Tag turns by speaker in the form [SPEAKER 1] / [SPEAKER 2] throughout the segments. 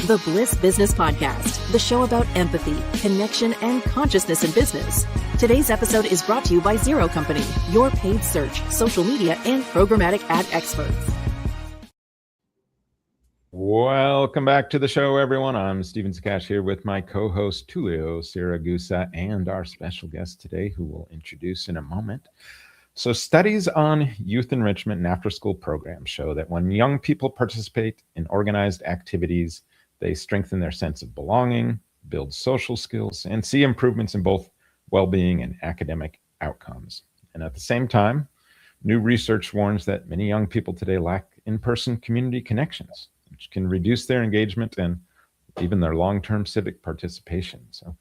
[SPEAKER 1] The Bliss Business Podcast, the show about empathy, connection, and consciousness in business. Today's episode is brought to you by Zero Company, your paid search, social media, and programmatic ad experts.
[SPEAKER 2] Welcome back to the show, everyone. I'm Steven Zakash here with my co-host Tulio Siragusa and our special guest today, who we'll introduce in a moment. So studies on youth enrichment and after-school programs show that when young people participate in organized activities, they strengthen their sense of belonging, build social skills, and see improvements in both well-being and academic outcomes. And at the same time, new research warns that many young people today lack in-person community connections, which can reduce their engagement and even their long-term civic participation. So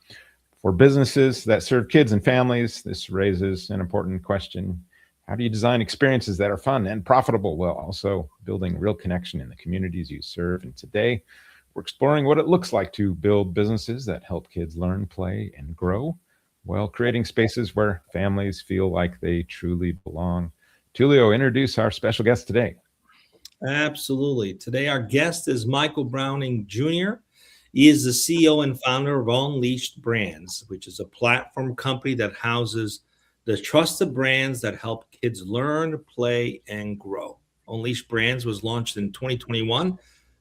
[SPEAKER 2] for businesses that serve kids and families, this raises an important question. How do you design experiences that are fun and profitable while also building real connection in the communities you serve? And today, we're exploring what it looks like to build businesses that help kids learn, play, and grow while creating spaces where families feel like they truly belong. Tulio, introduce our special guest today.
[SPEAKER 3] Absolutely. Today, our guest is Michael Browning Jr. He is the CEO and founder of Unleashed Brands, which is a platform company that houses the trusted brands that help kids learn, play, and grow. Unleashed Brands was launched in 2021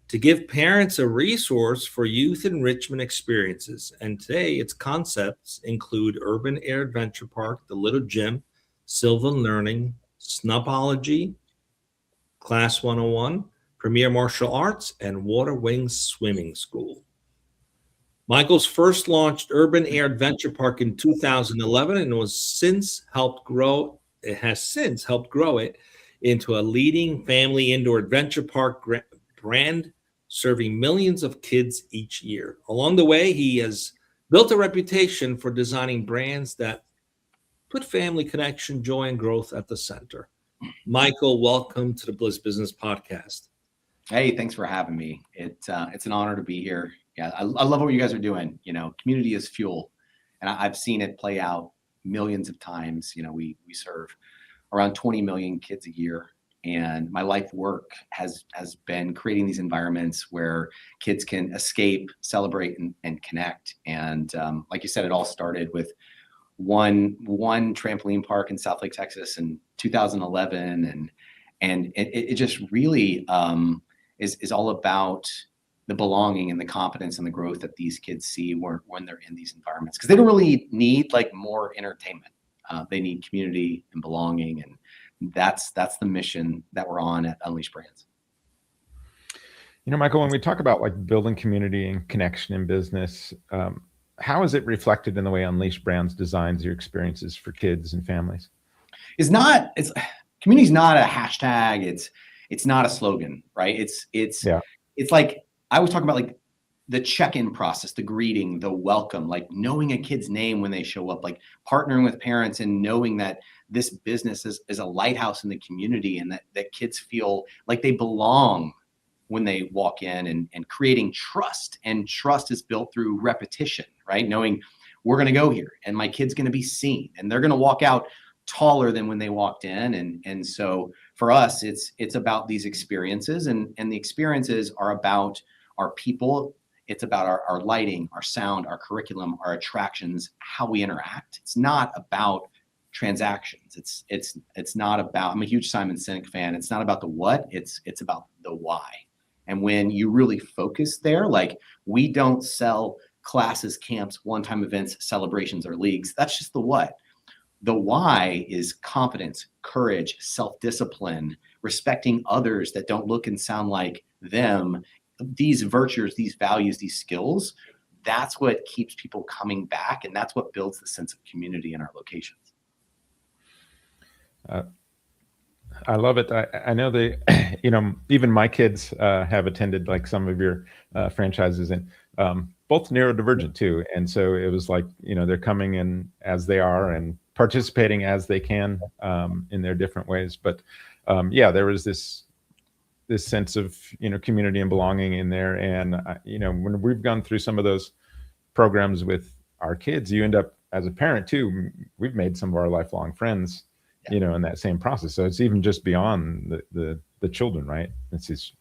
[SPEAKER 3] to give parents a resource for youth enrichment experiences. And today, its concepts include Urban Air Adventure Park, The Little Gym, Sylvan Learning, Snupology, Class 101, Premier Martial Arts, and Water Wings Swimming School. Michael's first launched Urban Air Adventure Park in 2011 and has since helped grow it into a leading family indoor adventure park brand serving millions of kids each year. Along the way, he has built a reputation for designing brands that put family connection, joy, and growth at the center. Michael, welcome to the Bliss Business Podcast.
[SPEAKER 4] Hey, thanks for having me. It's an honor to be here. Yeah, I love what you guys are doing. You know, community is fuel, and I've seen it play out millions of times. You know, we serve around 20 million kids a year, and my life work has been creating these environments where kids can escape, celebrate, and connect. And like you said, it all started with one trampoline park in Southlake, Texas in 2011, and it just really is all about the belonging and the confidence and the growth that these kids see when they're in these environments, because they don't really need like more entertainment. They need community and belonging, and that's the mission that we're on at Unleashed Brands.
[SPEAKER 2] You know, Michael, when we talk about like building community and connection in business, how is it reflected in the way Unleashed Brands designs your experiences for kids and families?
[SPEAKER 4] Community is not a hashtag. It's not a slogan, right? It's like, I was talking about like the check-in process, the greeting, the welcome, like knowing a kid's name when they show up, like partnering with parents and knowing that this business is a lighthouse in the community, and that kids feel like they belong when they walk in, and creating trust. And trust is built through repetition, right? Knowing we're going to go here and my kid's going to be seen and they're going to walk out taller than when they walked in. And so for us, it's about these experiences, and the experiences are about our people. It's about our lighting, our sound, our curriculum, our attractions, how we interact. It's not about transactions. It's not about, I'm a huge Simon Sinek fan. It's not about the what, it's about the why. And when you really focus there, like we don't sell classes, camps, one-time events, celebrations, or leagues. That's just the what. The why is confidence, courage, self-discipline, respecting others that don't look and sound like them. These virtues, these values, these skills, that's what keeps people coming back. And that's what builds the sense of community in our locations.
[SPEAKER 2] I love it. I know they, you know, even my kids have attended like some of your franchises, and both neurodivergent too. And so it was like, you know, they're coming in as they are and participating as they can in their different ways. But yeah, there was this sense of, you know, community and belonging in there. And, you know, when we've gone through some of those programs with our kids, you end up as a parent too, we've made some of our lifelong friends, you know, in that same process. So it's even just beyond the children, right? It's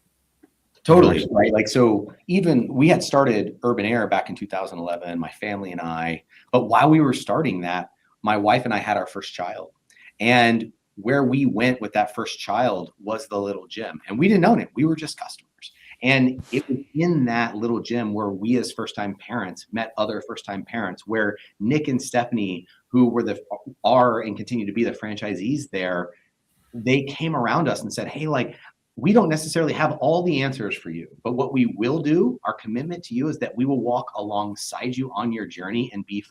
[SPEAKER 4] Totally, right? Like, so even we had started Urban Air back in 2011, my family and I, but while we were starting that, my wife and I had our first child. And where we went with that first child was the little gym. And we didn't own it. We were just customers. And it was in that little gym where we as first-time parents met other first-time parents, where Nick and Stephanie, who are and continue to be the franchisees there, they came around us and said, hey, like, we don't necessarily have all the answers for you, but what we will do, our commitment to you, is that we will walk alongside you on your journey and be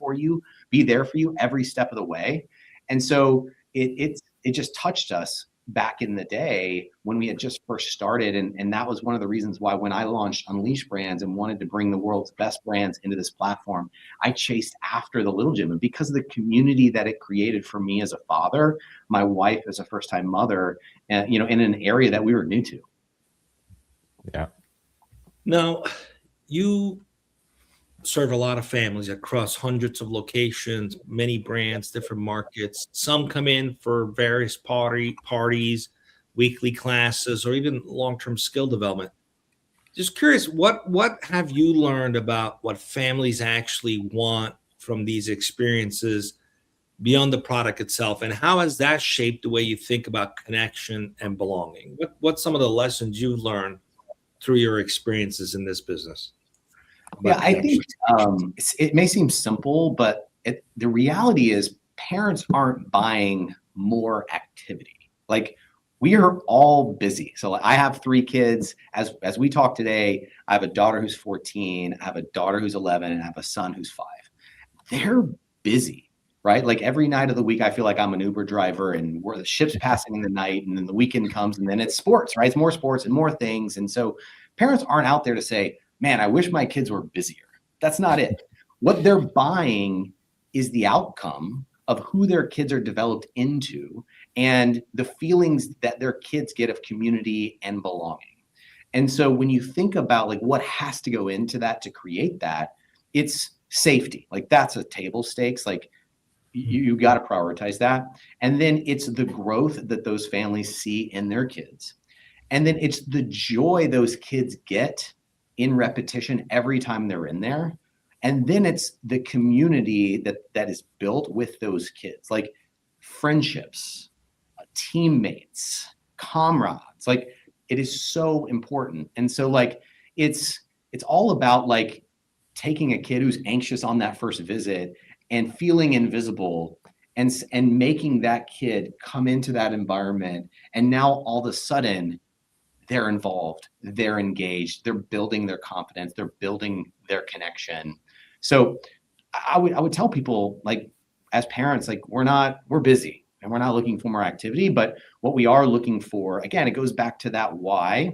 [SPEAKER 4] there for you every step of the way. And so it just touched us back in the day when we had just first started. And that was one of the reasons why when I launched Unleash Brands and wanted to bring the world's best brands into this platform, I chased after the Little Gym. And because of the community that it created for me as a father, my wife as a first-time mother, and in an area that we were new to.
[SPEAKER 2] Yeah.
[SPEAKER 3] Now, you serve a lot of families across hundreds of locations, many brands, different markets. Some come in for various parties, weekly classes, or even long-term skill development. Just curious, what have you learned about what families actually want from these experiences beyond the product itself, and how has that shaped the way you think about connection and belonging? What's some of the lessons you've learned through your experiences in this business?
[SPEAKER 4] Yeah, I think it may seem simple, but the reality is parents aren't buying more activity. Like, we are all busy. So I have 3 kids. As we talk today, I have a daughter who's 14, I have a daughter who's 11, and I have a son who's 5. They're busy, right? Like, every night of the week, I feel like I'm an Uber driver, and the ship's passing in the night, and then the weekend comes, and then it's sports, right? It's more sports and more things. And so parents aren't out there to say, man, I wish my kids were busier. That's not it. What they're buying is the outcome of who their kids are developed into and the feelings that their kids get of community and belonging. And so when you think about like what has to go into that to create that, it's safety. Like, that's a table stakes. Like, you got to prioritize that. And then it's the growth that those families see in their kids. And then it's the joy those kids get in repetition every time they're in there. And then it's the community that is built with those kids, like friendships, teammates, comrades. Like, it is so important. And so like, it's all about like taking a kid who's anxious on that first visit and feeling invisible and making that kid come into that environment. And now all of a sudden, they're involved, they're engaged, they're building their confidence, they're building their connection. So I would tell people, like, as parents, like, we're busy and we're not looking for more activity, but what we are looking for, again, it goes back to that why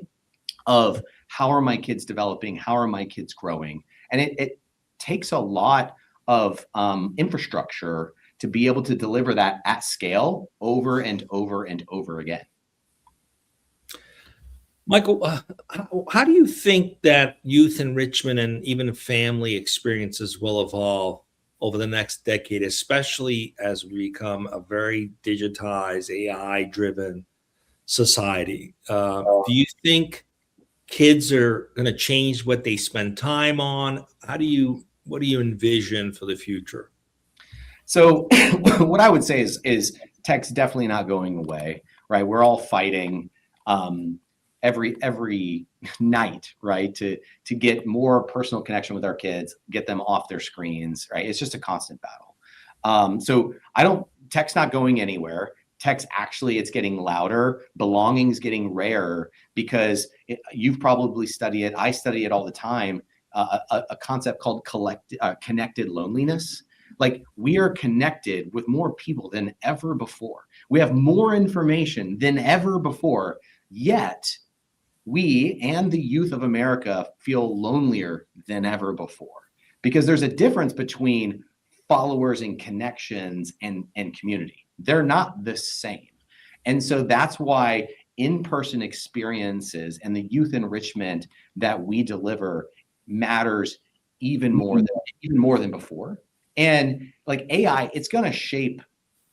[SPEAKER 4] of how are my kids developing? How are my kids growing? And it takes a lot of infrastructure to be able to deliver that at scale over and over and over again.
[SPEAKER 3] Michael, how do you think that youth enrichment and even family experiences will evolve over the next decade, especially as we become a very digitized, AI-driven society? Do you think kids are going to change what they spend time on? What do you envision for the future?
[SPEAKER 4] So what I would say is tech's definitely not going away, right? We're all fighting every night, right, to get more personal connection with our kids, get them off their screens, right? It's just a constant battle. So tech's not going anywhere. Tech's actually, it's getting louder. Belonging's getting rarer because you've probably studied it. I study it all the time. A concept called connected loneliness. Like, we are connected with more people than ever before. We have more information than ever before, yet we and the youth of America feel lonelier than ever before, because there's a difference between followers and connections and community. They're not the same. And so that's why in-person experiences and the youth enrichment that we deliver matters even more than before. And like AI, it's going to shape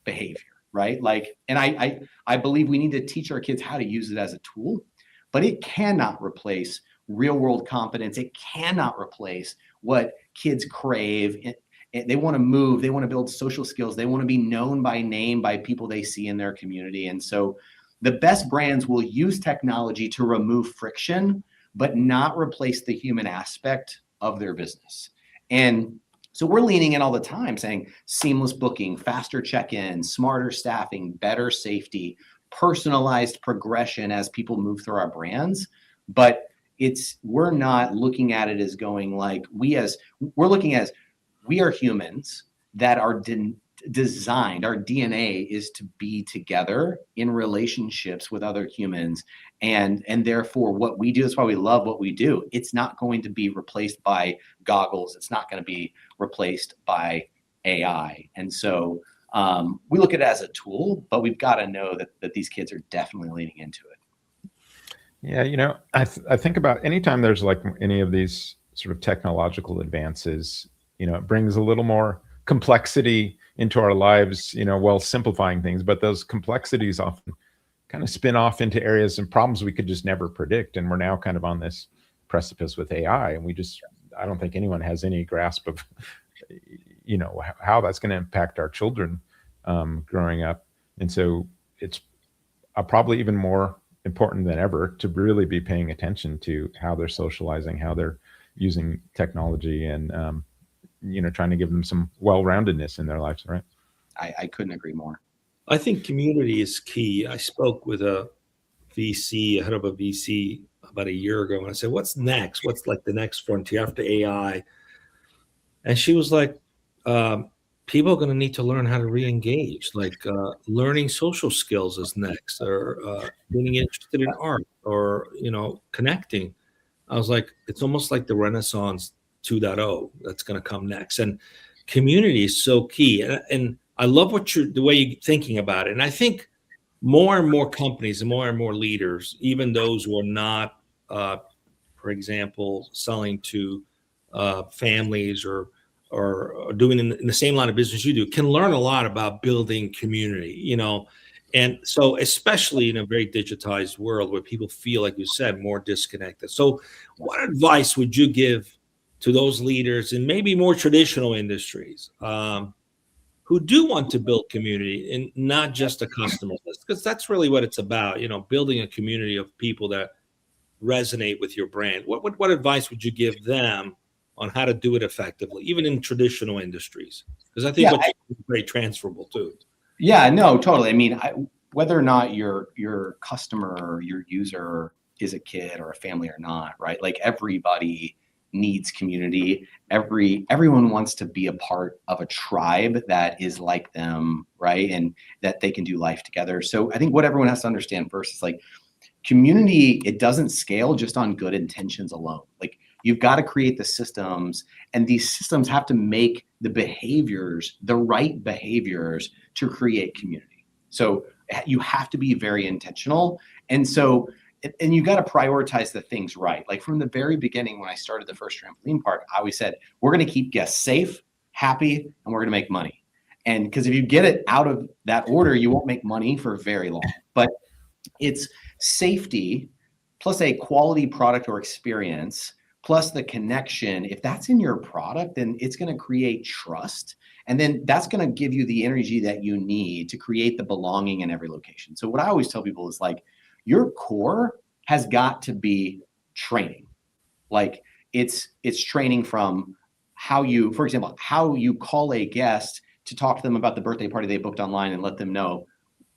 [SPEAKER 4] behavior, right? Like, and I believe we need to teach our kids how to use it as a tool, but it cannot replace real world competence. It cannot replace what kids crave. They want to move, they want to build social skills, they want to be known by name by people they see in their community. And so the best brands will use technology to remove friction, but not replace the human aspect of their business. And so we're leaning in all the time saying seamless booking, faster check-in, smarter staffing, better safety, personalized progression as people move through our brands. But we're not looking at it as going like we're looking as we are humans that are designed, our DNA is to be together in relationships with other humans. And therefore what we do, that's why we love what we do. It's not going to be replaced by goggles. It's not going to be replaced by AI. And so we look at it as a tool, but we've got to know that these kids are definitely leaning into it.
[SPEAKER 2] Yeah, I think about anytime there's like any of these sort of technological advances, it brings a little more complexity into our lives, while simplifying things. But those complexities often kind of spin off into areas and problems we could just never predict. And we're now kind of on this precipice with AI. And I don't think anyone has any grasp of, how that's going to impact our children growing up. And so it's probably even more important than ever to really be paying attention to how they're socializing, how they're using technology, and trying to give them some well-roundedness in their lives, right?
[SPEAKER 4] I couldn't agree more.
[SPEAKER 3] I think community is key. I spoke with a head of a VC about a year ago, and I said, what's next? What's like the next frontier after AI? And she was like, people are going to need to learn how to re-engage, like learning social skills is next, or getting interested in art, or, connecting. I was like, it's almost like the Renaissance 2.0 that's going to come next. And community is so key. And I love the way you're thinking about it. And I think more and more companies and more leaders, even those who are not, for example, selling to families or doing in the same line of business you do, can learn a lot about building community, And so especially in a very digitized world where people feel, like you said, more disconnected. So what advice would you give to those leaders in maybe more traditional industries who do want to build community and not just a customer list? Because that's really what it's about, building a community of people that resonate with your brand. What advice would you give them on how to do it effectively, even in traditional industries? Because I think it's very transferable too.
[SPEAKER 4] Yeah, no, totally. I mean, whether or not your customer or your user is a kid or a family or not, right? Like everybody needs community. Everyone wants to be a part of a tribe that is like them, right? And that they can do life together. So I think what everyone has to understand first is like community, it doesn't scale just on good intentions alone. Like you've got to create the systems, and these systems have to make the behaviors, the right behaviors to create community. So you have to be very intentional. And you got to prioritize the things right. Like from the very beginning, when I started the first trampoline park, I always said, we're going to keep guests safe, happy, and we're going to make money. And because if you get it out of that order, you won't make money for very long. But it's safety plus a quality product or experience plus the connection. If that's in your product, then it's going to create trust. And then that's going to give you the energy that you need to create the belonging in every location. So what I always tell people is like, your core has got to be training. Like it's training from how you, for example, how you call a guest to talk to them about the birthday party they booked online and let them know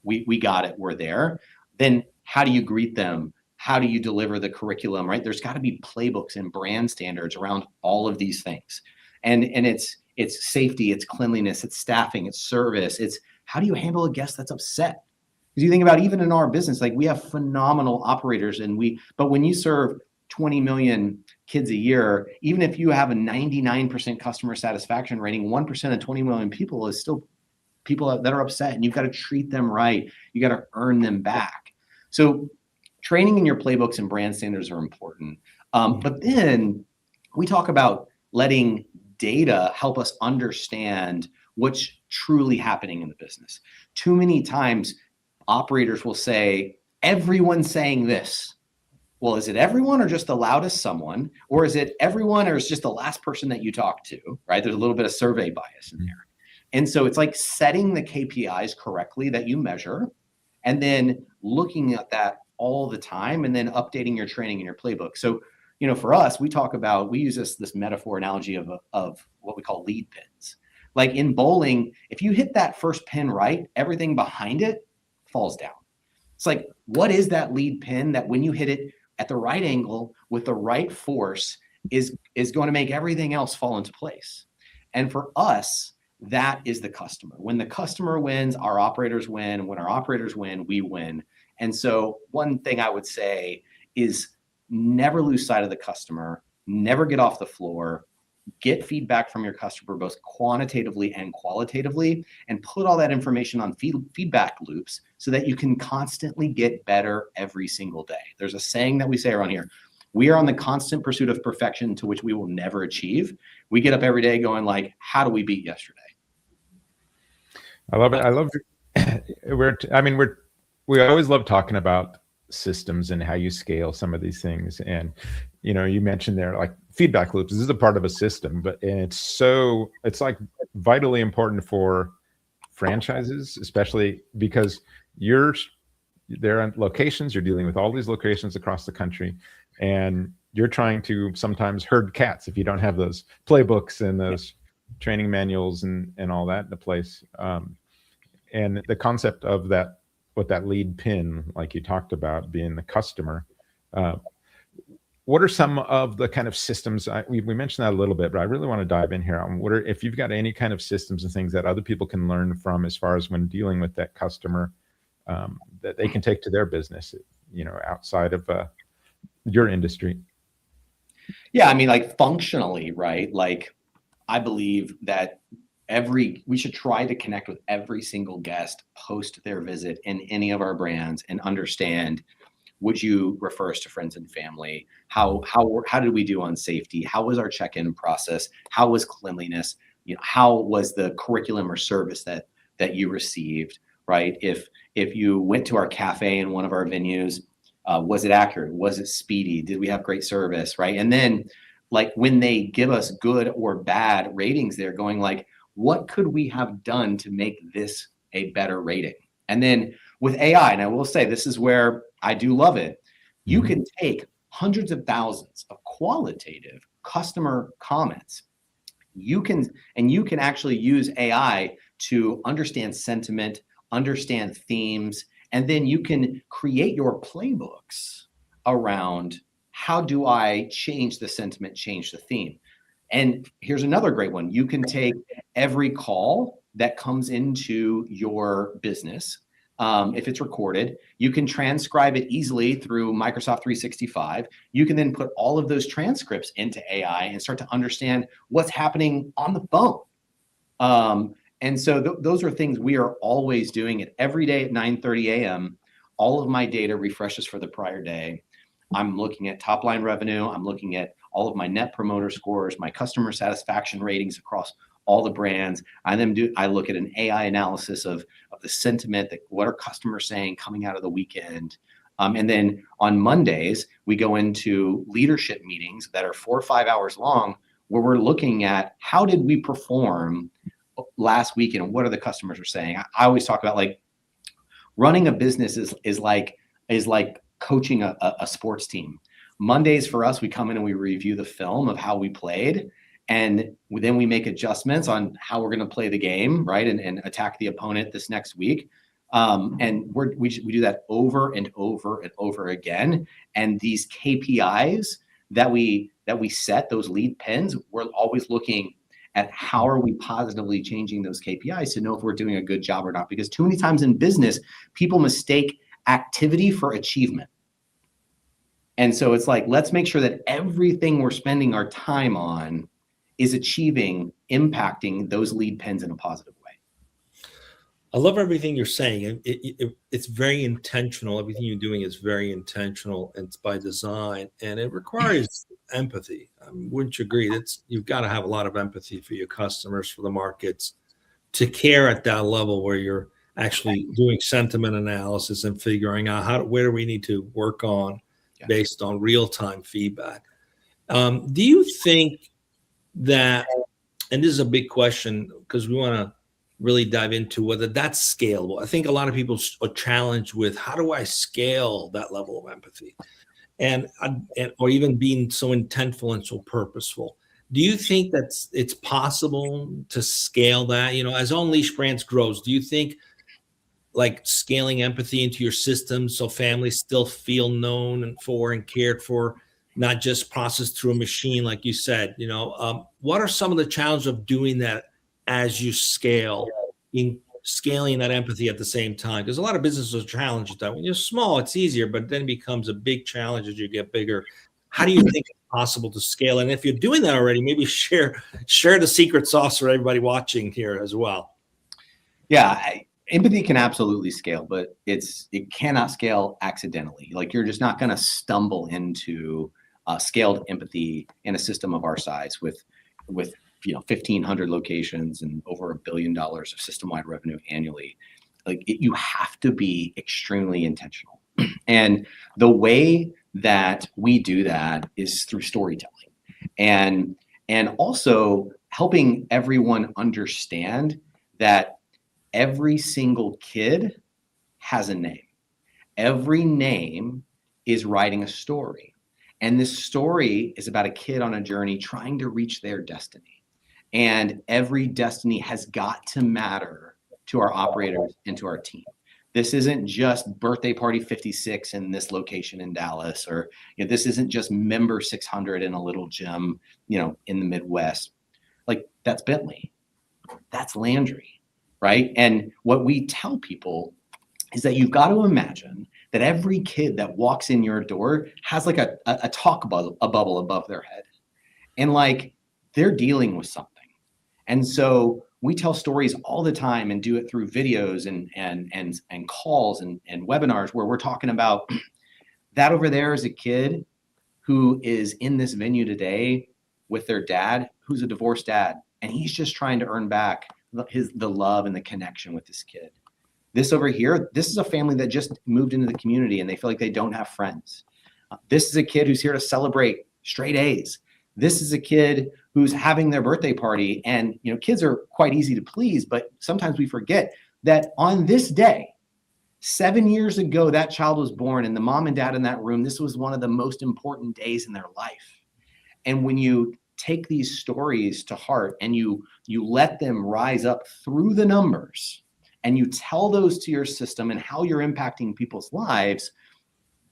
[SPEAKER 4] we got it, we're there. Then how do you greet them? How do you deliver the curriculum, right? There's got to be playbooks and brand standards around all of these things. And it's safety, it's cleanliness, it's staffing, it's service. It's how do you handle a guest that's upset? Because you think about even in our business, like we have phenomenal operators but when you serve 20 million kids a year, even if you have a 99% customer satisfaction rating, 1% of 20 million people is still people that are upset, and you've got to treat them right. You got to earn them back. So training in your playbooks and brand standards are important. But then we talk about letting data help us understand what's truly happening in the business. Too many times operators will say, everyone's saying this. well, is it everyone or just the loudest someone? Or is it everyone or is just the last person that you talk to, right? There's a little bit of survey bias in there. And so it's like setting the KPIs correctly that you measure and then looking at that all the time and then updating your training and your playbook. So, for us, we use this metaphor analogy of what we call lead pins. Like in bowling, if you hit that first pin right, everything behind it falls down. It's like, what is that lead pin that when you hit it at the right angle with the right force is going to make everything else fall into place? And for us, that is the customer. When the customer wins, our operators win. When our operators win, we win. And so one thing I would say is never lose sight of the customer, never get off the floor, get feedback from your customer, both quantitatively and qualitatively, and put all that information on feedback loops so that you can constantly get better every single day. There's a saying that we say around here: we are on the constant pursuit of perfection to which we will never achieve. We get up every day going like, how do we beat yesterday?
[SPEAKER 2] I love it. I love it. We always love talking about systems and how you scale some of these things. And, you mentioned there, like feedback loops, this is a part of a system, but it's like vitally important for franchises, especially because they're on locations, you're dealing with all these locations across the country, and you're trying to sometimes herd cats if you don't have those playbooks and those training manuals and all that in place. And the concept of that, what that lead pin, like you talked about, being the customer. What are some of the kind of systems? We mentioned that a little bit, but I really want to dive in here on if you've got any kind of systems and things that other people can learn from as far as when dealing with that customer, that they can take to their business, outside of your industry.
[SPEAKER 4] Yeah, like functionally, right? Like I believe that we should try to connect with every single guest post their visit in any of our brands and understand, would you refer us to friends and family? How did we do on safety? How was our check-in process? How was cleanliness? How was the curriculum or service that you received, right? If you went to our cafe in one of our venues, was it accurate? Was it speedy? Did we have great service, right? And then like when they give us good or bad ratings, they're going like, what could we have done to make this a better rating? And then with AI, and I will say this is where I do love it, you can take hundreds of thousands of qualitative customer comments. You can actually use AI to understand sentiment, understand themes, and then you can create your playbooks around how do I change the sentiment, change the theme. And here's another great one. You can take every call that comes into your business. If it's recorded, you can transcribe it easily through Microsoft 365. You can then put all of those transcripts into AI and start to understand what's happening on the phone. And so those are things we are always doing it every day at 9:30 a.m. All of my data refreshes for the prior day. I'm looking at top line revenue. I'm looking at all of my net promoter scores, my customer satisfaction ratings across all the brands. I look at an AI analysis of the sentiment, that what are customers saying coming out of the weekend. And then on Mondays, we go into leadership meetings that are 4 or 5 hours long, where we're looking at how did we perform last weekend and what are the customers are saying. I always talk about like running a business is like coaching a sports team. Mondays for us, we come in and we review the film of how we played. And then we make adjustments on how we're going to play the game, right? And attack the opponent this next week. And we do that over and over and over again. And these KPIs that we set, those lead pins, we're always looking at how are we positively changing those KPIs to know if we're doing a good job or not. Because too many times in business, people mistake activity for achievement. And so it's like, let's make sure that everything we're spending our time on is impacting those lead pins in a positive way.
[SPEAKER 3] I love everything you're saying. It's very intentional. Everything you're doing is very intentional. And it's by design, and it requires empathy. Wouldn't you agree? You've got to have a lot of empathy for your customers, for the markets, to care at that level where you're actually doing sentiment analysis and figuring out where do we need to work on based on real-time feedback. Do you think that, and this is a big question because we want to really dive into whether that's scalable. I think a lot of people are challenged with, how do I scale that level of empathy? And or even being so intentful and so purposeful. Do you think that it's possible to scale that? As Unleashed Brands grows, do you think like scaling empathy into your system so families still feel known and cared for, not just processed through a machine, like you said? What are some of the challenges of doing that as you scale, in scaling that empathy at the same time? Because a lot of businesses are challenged with that. When you're small, it's easier, but then it becomes a big challenge as you get bigger. How do you think it's possible to scale? And if you're doing that already, maybe share the secret sauce for everybody watching here as well.
[SPEAKER 4] Yeah, empathy can absolutely scale, but it cannot scale accidentally. Like, you're just not going to stumble into scaled empathy in a system of our size with 1,500 locations and over $1 billion of system-wide revenue annually. You have to be extremely intentional. And the way that we do that is through storytelling and also helping everyone understand that every single kid has a name. Every name is writing a story. And this story is about a kid on a journey trying to reach their destiny. And every destiny has got to matter to our operators and to our team. This isn't just birthday party 56 in this location in Dallas, or this isn't just member 600 in a little gym, in the Midwest. Like, that's Bentley, that's Landry, right? And what we tell people is that you've got to imagine that every kid that walks in your door has like a talk bubble above their head, and like they're dealing with something. And so we tell stories all the time and do it through videos and calls and webinars where we're talking about that over there is a kid who is in this venue today with their dad, who's a divorced dad, and he's just trying to earn back the love and the connection with this kid. This over here, this is a family that just moved into the community and they feel like they don't have friends. This is a kid who's here to celebrate straight A's. This is a kid who's having their birthday party, and kids are quite easy to please, but sometimes we forget that on this day, 7 years ago, that child was born, and the mom and dad in that room, this was one of the most important days in their life. And when you take these stories to heart and you let them rise up through the numbers, and you tell those to your system and how you're impacting people's lives,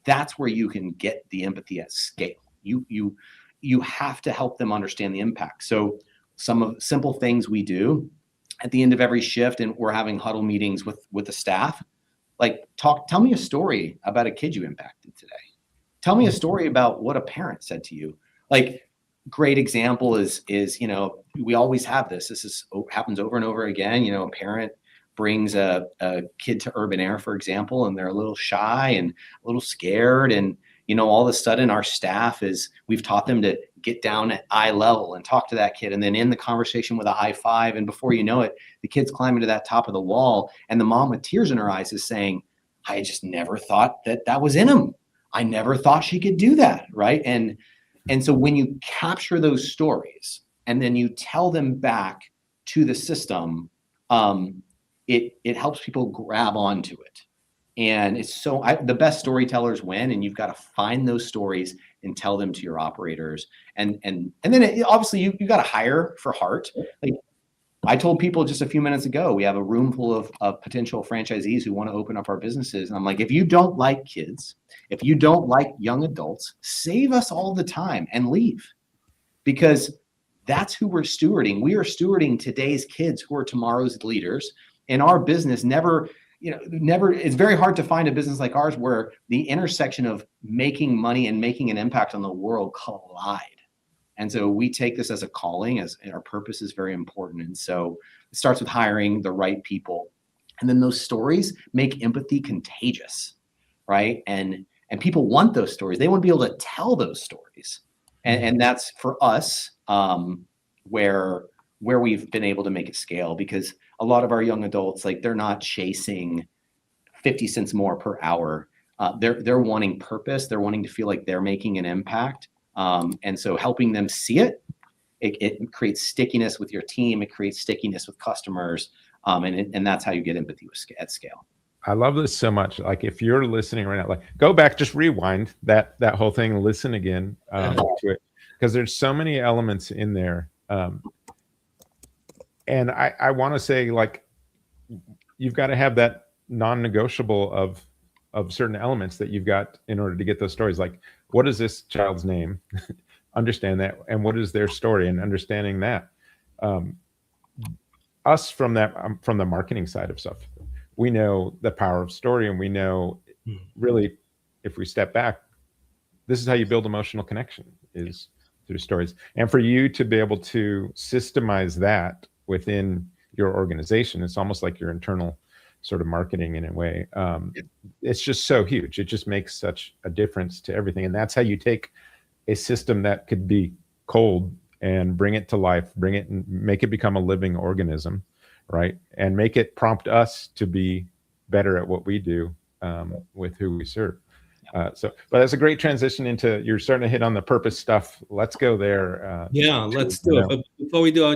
[SPEAKER 4] that's where you can get the empathy at scale. You have to help them understand the impact. So some of the simple things we do at the end of every shift, and we're having huddle meetings with the staff, like tell me a story about a kid you impacted today. Tell me a story about what a parent said to you. Like, great example is we always have this happens over and over again. A parent brings a kid to Urban Air, for example, and they're a little shy and a little scared, and all of a sudden our staff we've taught them to get down at eye level and talk to that kid, and then end the conversation with a high five. And before you know it, the kid's climbing to that top of the wall, and the mom with tears in her eyes is saying, I just never thought that was in him. I never thought she could do that. Right. And so when you capture those stories and then you tell them back to the system, it helps people grab onto it. And it's the best storytellers win, and you've got to find those stories and tell them to your operators. And then obviously you got to hire for heart. Like I told people just a few minutes ago, we have a room full of potential franchisees who want to open up our businesses. And I'm like, if you don't like kids, if you don't like young adults, save us all the time and leave, because that's who we're stewarding. We are stewarding today's kids who are tomorrow's leaders. And our business never, it's very hard to find a business like ours where the intersection of making money and making an impact on the world collide. And so we take this as a calling, as our purpose is very important. And so it starts with hiring the right people. And then those stories make empathy contagious, right? And people want those stories. They want to be able to tell those stories. And that's for us where we've been able to make it scale, because a lot of our young adults, like, they're not chasing 50 cents more per hour. they're wanting purpose. They're wanting to feel like they're making an impact. And so helping them see it creates stickiness with your team. It creates stickiness with customers. And that's how you get empathy at scale.
[SPEAKER 2] I love this so much. Like if you're listening right now, like go back, just rewind that whole thing and listen again to it, because there's so many elements in there. And I want to say, like, you've got to have that non-negotiable of certain elements that you've got in order to get those stories. Like, what is this child's name? Understand that. And what is their story, and understanding that. Us from the marketing side of stuff, we know the power of story, and we know really, if we step back, this is how you build emotional connection, is through stories. And for you to be able to systemize that within your organization, it's almost like your internal sort of marketing in a way. It's just so huge. It just makes such a difference to everything. And that's how you take a system that could be cold and bring it to life, bring it and make it become a living organism, right? And make it prompt us to be better at what we do with who we serve. But that's a great transition into, you're starting to hit on the purpose stuff. Let's go there.
[SPEAKER 3] Let's do it. But before we do,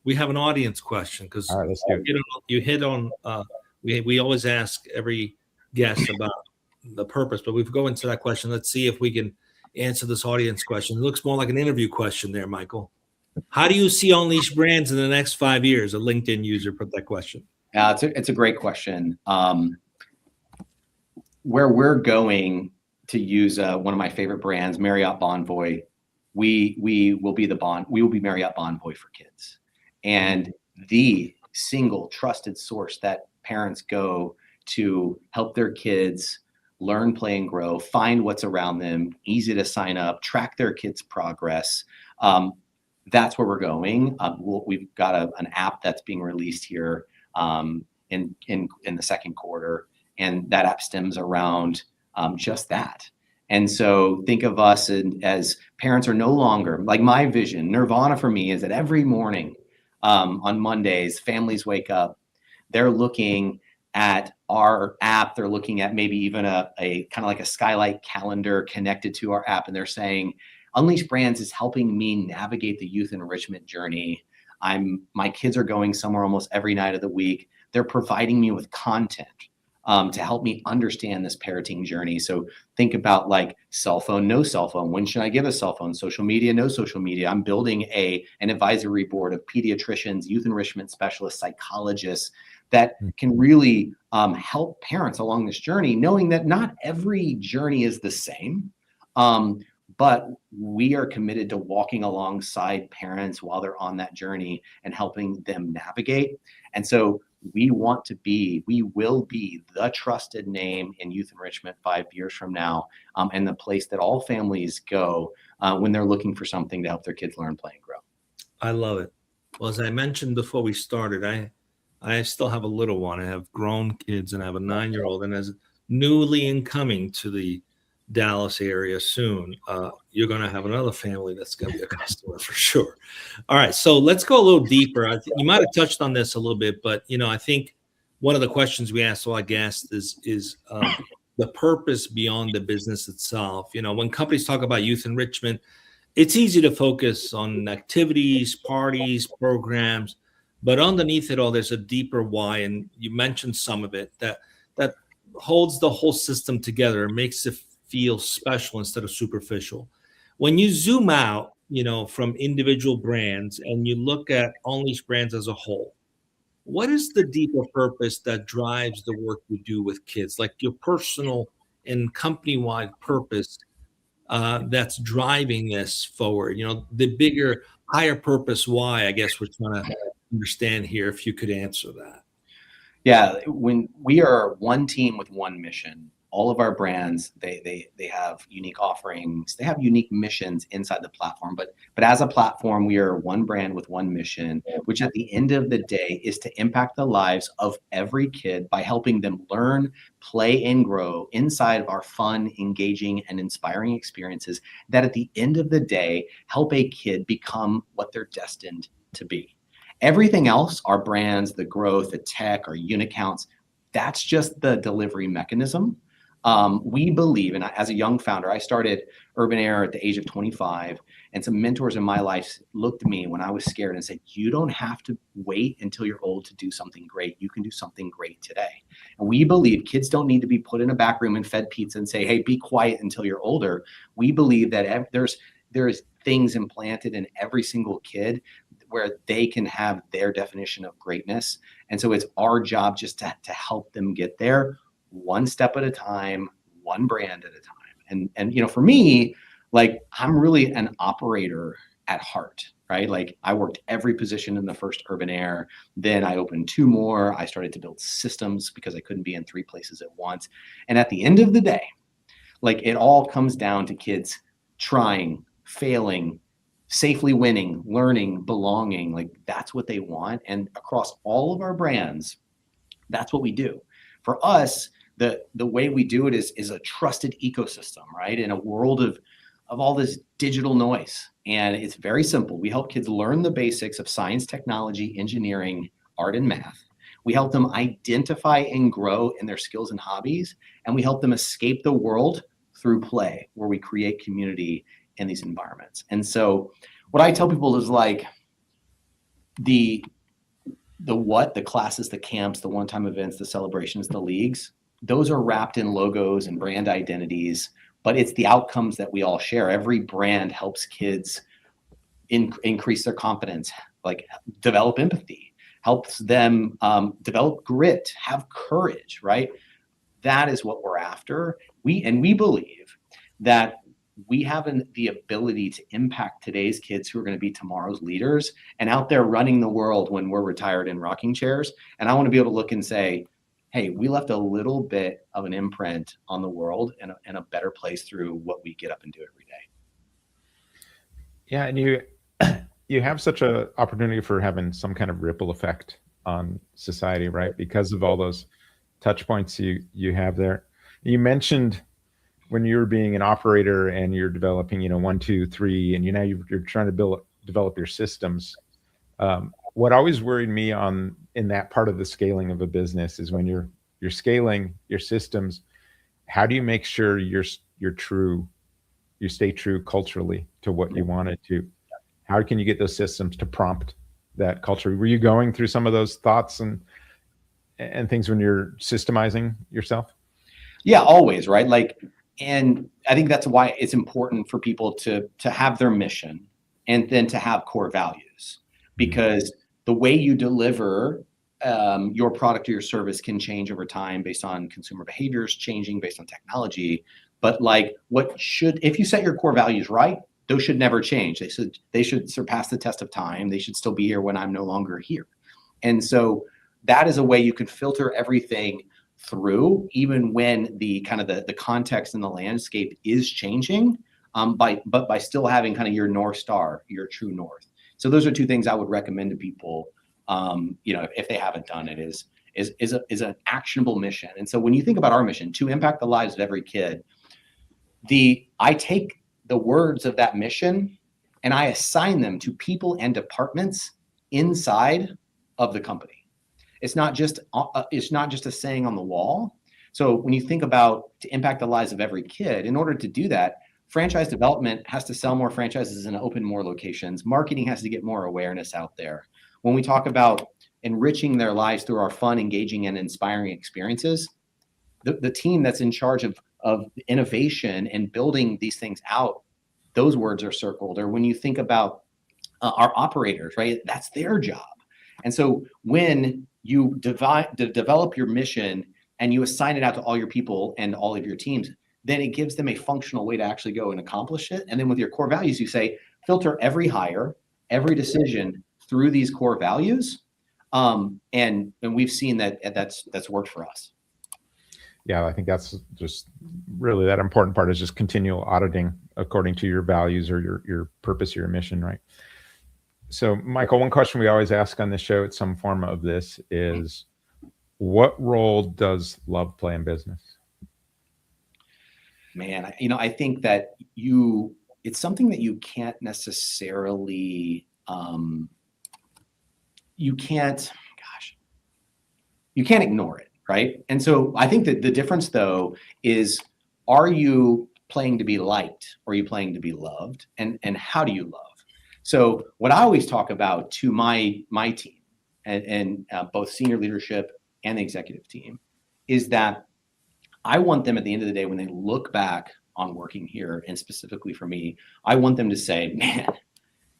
[SPEAKER 3] we have an audience question, because
[SPEAKER 2] all right, let's do it.
[SPEAKER 3] You hit on, we always ask every guest about the purpose, but we've go into that question. Let's see if we can answer this audience question. It looks more like an interview question there, Michael. How do you see Unleashed Brands in the next 5 years? A LinkedIn user put that question.
[SPEAKER 4] It's a great question. Where we're going, to use one of my favorite brands, Marriott Bonvoy, we will be Marriott Bonvoy for kids, and the single trusted source that parents go to help their kids learn, play, and grow, find what's around them, easy to sign up, track their kids' progress. That's where we're going. We've got an app that's being released here in the second quarter, and that app stems around just that. And so think of us as parents are no longer, like, my vision, nirvana for me is that every morning on Mondays, families wake up, they're looking at our app, they're looking at maybe even a kind of like a skylight calendar connected to our app, and they're saying, Unleashed Brands is helping me navigate the youth enrichment journey. My kids are going somewhere almost every night of the week. They're providing me with content to help me understand this parenting journey. So think about, like, cell phone, no cell phone. When should I give a cell phone? Social media, no social media. I'm building an advisory board of pediatricians, youth enrichment specialists, psychologists that can really help parents along this journey, knowing that not every journey is the same. But we are committed to walking alongside parents while they're on that journey and helping them navigate. And so we will be the trusted name in youth enrichment 5 years from now, and the place that all families go when they're looking for something to help their kids learn, play, and grow.
[SPEAKER 3] I love it. Well, as I mentioned before we started, I still have a little one. I have grown kids, and I have a 9-year-old, and as newly incoming to the Dallas area soon, you're going to have another family that's going to be a customer for sure. All right, so let's go a little deeper. You might have touched on this a little bit, but I think one of the questions we asked all our guests is the purpose beyond the business itself. When companies talk about youth enrichment, it's easy to focus on activities, parties, programs, but underneath it all, there's a deeper why, and you mentioned some of it that holds the whole system together and makes it feel special instead of superficial. When you zoom out, from individual brands and you look at Unleashed Brands as a whole, what is the deeper purpose that drives the work you do with kids? Like your personal and company-wide purpose that's driving this forward, the bigger, higher purpose why, I guess we're trying to understand here, if you could answer that.
[SPEAKER 4] Yeah, when we are one team with one mission, all of our brands, they have unique offerings, they have unique missions inside the platform, but as a platform, we are one brand with one mission, which at the end of the day is to impact the lives of every kid by helping them learn, play, and grow inside of our fun, engaging, and inspiring experiences that at the end of the day help a kid become what they're destined to be. Everything else, our brands, the growth, the tech, our unit counts, that's just the delivery mechanism. We believe, and as a young founder, I started Urban Air at the age of 25, and some mentors in my life looked at me when I was scared and said, you don't have to wait until you're old to do something great. You can do something great today. And we believe kids don't need to be put in a back room and fed pizza and say, hey, be quiet until you're older. We believe that there's things implanted in every single kid where they can have their definition of greatness. And so it's our job just to help them get there one step at a time, one brand at a time. And for me, like, I'm really an operator at heart, right? Like, I worked every position in the first Urban Air. Then I opened 2 more. I started to build systems because I couldn't be in 3 places at once. And at the end of the day, like, it all comes down to kids trying, failing, safely winning, learning, belonging. Like, that's what they want. And across all of our brands, that's what we do. For us, the way we do it is a trusted ecosystem, right? In a world of all this digital noise. And it's very simple. We help kids learn the basics of science, technology, engineering, art, and math. We help them identify and grow in their skills and hobbies. And we help them escape the world through play, where we create community in these environments. And so what I tell people is, like, the classes, the camps, the one-time events, the celebrations, the leagues, those are wrapped in logos and brand identities, but it's the outcomes that we all share. Every brand helps kids increase their confidence, like develop empathy, helps them develop grit, have courage, right? That is what we're after. We believe that we have the ability to impact today's kids who are going to be tomorrow's leaders and out there running the world when we're retired in rocking chairs. And I want to be able to look and say, hey, we left a little bit of an imprint on the world and a better place through what we get up and do every day.
[SPEAKER 2] Yeah, and you have such an opportunity for having some kind of ripple effect on society, right? Because of all those touch points you have there. You mentioned when you're being an operator and you're developing, 1, 2, 3, and you're trying to develop your systems. What always worried me in that part of the scaling of a business is when you're scaling your systems, how do you make sure you stay true culturally to what you wanted to? How can you get those systems to prompt that culture? Were you going through some of those thoughts and things when you're systemizing yourself?
[SPEAKER 4] Yeah, always, right? Like, and I think that's why it's important for people to have their mission and then to have core values, because the way you deliver your product or your service can change over time based on consumer behaviors changing, based on technology. But like, if you set your core values right, those should never change. They should surpass the test of time. They should still be here when I'm no longer here. And so that is a way you can filter everything through, even when the kind of the context and the landscape is changing, but by still having kind of your North Star, your true north. So those are 2 things I would recommend to people, if they haven't done it, is an actionable mission. And so when you think about our mission to impact the lives of every kid, I take the words of that mission and I assign them to people and departments inside of the company. It's not just a saying on the wall. So when you think about to impact the lives of every kid, in order to do that, franchise development has to sell more franchises and open more locations. Marketing has to get more awareness out there. When we talk about enriching their lives through our fun, engaging, and inspiring experiences, the team that's in charge of innovation and building these things out, those words are circled. Or when you think about our operators, right, that's their job. And so when you develop your mission and you assign it out to all your people and all of your teams, then it gives them a functional way to actually go and accomplish it. And then with your core values, you say, filter every hire, every decision through these core values. And we've seen that's worked for us.
[SPEAKER 2] Yeah, I think that's just really that important part, is just continual auditing according to your values or your purpose, your mission, right? So, Michael, one question we always ask on this show at some form of this is, what role does love play in business?
[SPEAKER 4] Man, I think that it's something that you can't necessarily, you can't ignore it, right? And so I think that the difference though is, are you playing to be liked or are you playing to be loved? And how do you love? So what I always talk about to my team and both senior leadership and the executive team is that I want them at the end of the day, when they look back on working here, and specifically for me, I want them to say, man,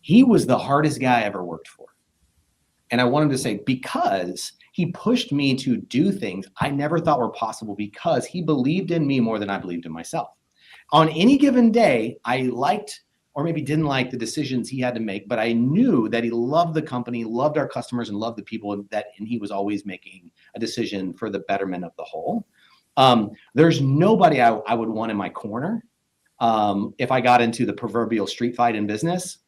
[SPEAKER 4] he was the hardest guy I ever worked for. And I want him to say, because he pushed me to do things I never thought were possible, because he believed in me more than I believed in myself. On any given day, I liked or maybe didn't like the decisions he had to make, but I knew that he loved the company, loved our customers, and loved the people, and he was always making a decision for the betterment of the whole. There's nobody I would want in my corner if I got into the proverbial street fight in business.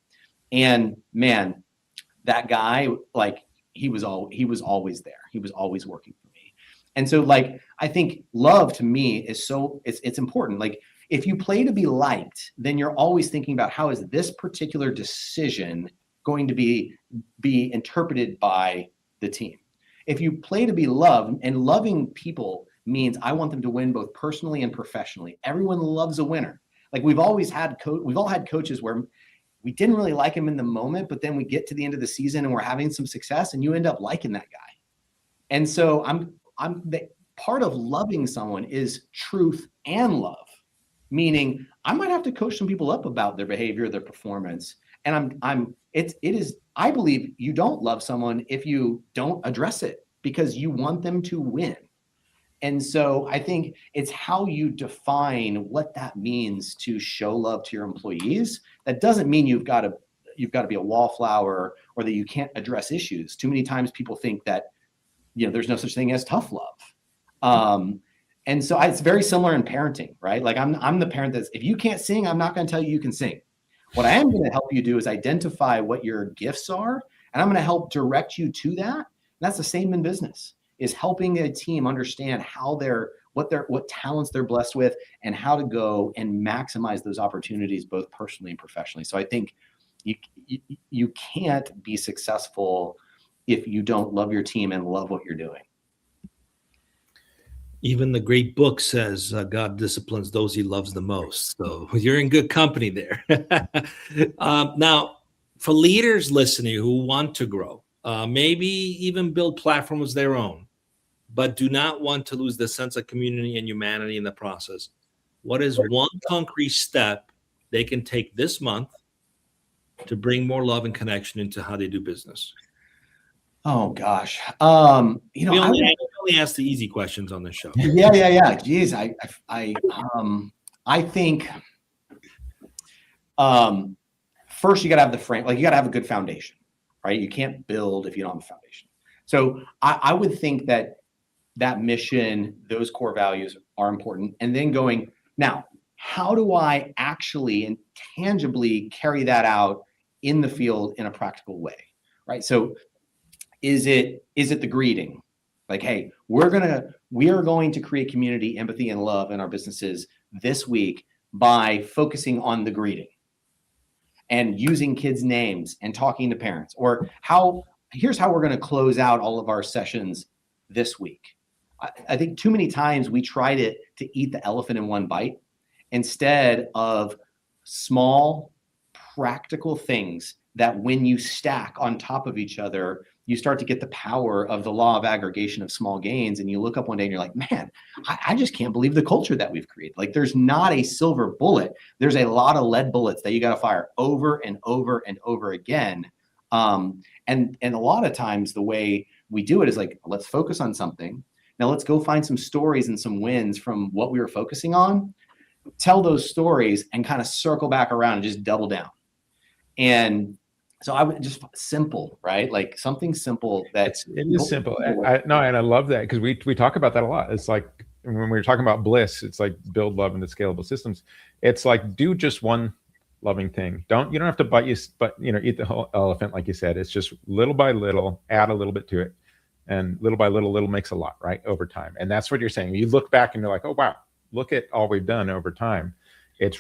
[SPEAKER 4] And man, that guy, like, he was always there. He was always working for me. And so, like, I think love to me is it's important. Like, if you play to be liked, then you're always thinking about, how is this particular decision going to be interpreted by the team? If you play to be loved, and loving people means I want them to win both personally and professionally. Everyone loves a winner. Like, we've all had coaches where we didn't really like him in the moment, but then we get to the end of the season and we're having some success and you end up liking that guy. And so part of loving someone is truth and love. Meaning, I might have to coach some people up about their behavior, their performance. And I believe you don't love someone if you don't address it, because you want them to win. And so I think it's how you define what that means to show love to your employees. That doesn't mean you've got to be a wallflower or that you can't address issues. Too many times people think that, there's no such thing as tough love. And so it's very similar in parenting, right? Like, I'm the parent that's, if you can't sing, I'm not going to tell you can sing. What I am going to help you do is identify what your gifts are, and I'm going to help direct you to that. And that's the same in business, is helping a team understand what talents they're blessed with, and how to go and maximize those opportunities, both personally and professionally. So I think you can't be successful if you don't love your team and love what you're doing.
[SPEAKER 3] Even the great book says God disciplines those he loves the most. So you're in good company there. Now, for leaders listening who want to grow, maybe even build platforms of their own, but do not want to lose the sense of community and humanity in the process, what is one concrete step they can take this month to bring more love and connection into how they do business?
[SPEAKER 4] Oh gosh.
[SPEAKER 3] We only ask the easy questions on the show.
[SPEAKER 4] Yeah. Geez, I think first you got to have the frame. Like, you got to have a good foundation, right? You can't build if you don't have a foundation. So I would think that mission, those core values are important. And then going, now, how do I actually and tangibly carry that out in the field in a practical way, right? So is it the greeting? Like, hey, we are going to create community, empathy, and love in our businesses this week by focusing on the greeting and using kids' names and talking to parents. Or here's how we're going to close out all of our sessions this week. I think too many times we try to eat the elephant in one bite instead of small, practical things that, when you stack on top of each other, you start to get the power of the law of aggregation of small gains. And you look up one day and you're like, man, I just can't believe the culture that we've created. Like, there's not a silver bullet. There's a lot of lead bullets that you got to fire over and over and over again. And a lot of times the way we do it is like, let's focus on something. Now let's go find some stories and some wins from what we were focusing on, tell those stories, and kind of circle back around and just double down. And so I would just simple, right? Like, something simple it
[SPEAKER 2] is simple. And I love that, because we talk about that a lot. It's like, when we were talking about Bliss, it's like build love into scalable systems. It's like, do just one loving thing. You don't have to eat the whole elephant, like you said. It's just little by little, add a little bit to it. And little by little makes a lot, right? Over time. And that's what you're saying. You look back and you're like, oh, wow, look at all we've done over time. It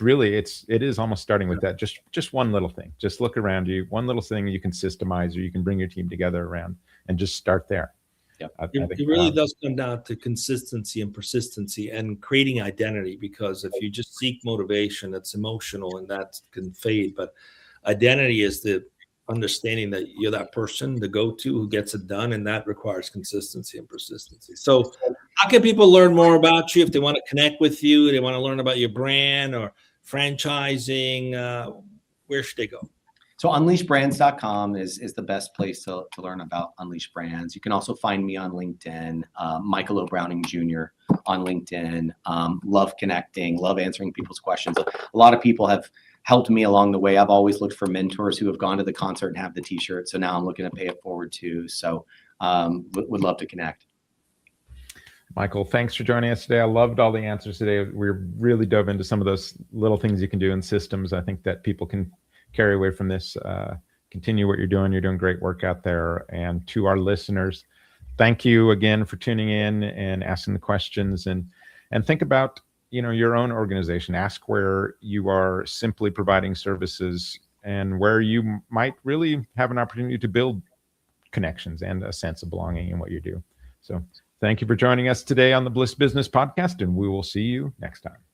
[SPEAKER 2] is almost starting with that. Just one little thing. Just look around you. One little thing you can systemize, or you can bring your team together around, and just start there.
[SPEAKER 4] Yep.
[SPEAKER 2] I think
[SPEAKER 3] It really does come down to consistency and persistency and creating identity, because if you just seek motivation, it's emotional and that can fade. But identity is the understanding that you're that person, the go-to who gets it done, and that requires consistency and persistency. So how can people learn more about you if they want to connect with you, they want to learn about your brand or franchising? Where should they go?
[SPEAKER 4] So unleashbrands.com is the best place to learn about Unleashed Brands. You can also find me on LinkedIn, Michael O. Browning Jr. on LinkedIn. Love connecting, love answering people's questions. A lot of people have helped me along the way. I've always looked for mentors who have gone to the concert and have the t-shirt. So now I'm looking to pay it forward too. So would love to connect.
[SPEAKER 2] Michael, thanks for joining us today. I loved all the answers today. We really dove into some of those little things you can do in systems. I think that people can carry away from this. Continue what you're doing. You're doing great work out there. And to our listeners, thank you again for tuning in and asking the questions, and think about, your own organization. Ask where you are simply providing services and where you might really have an opportunity to build connections and a sense of belonging in what you do. So thank you for joining us today on the Bliss Business Podcast, and we will see you next time.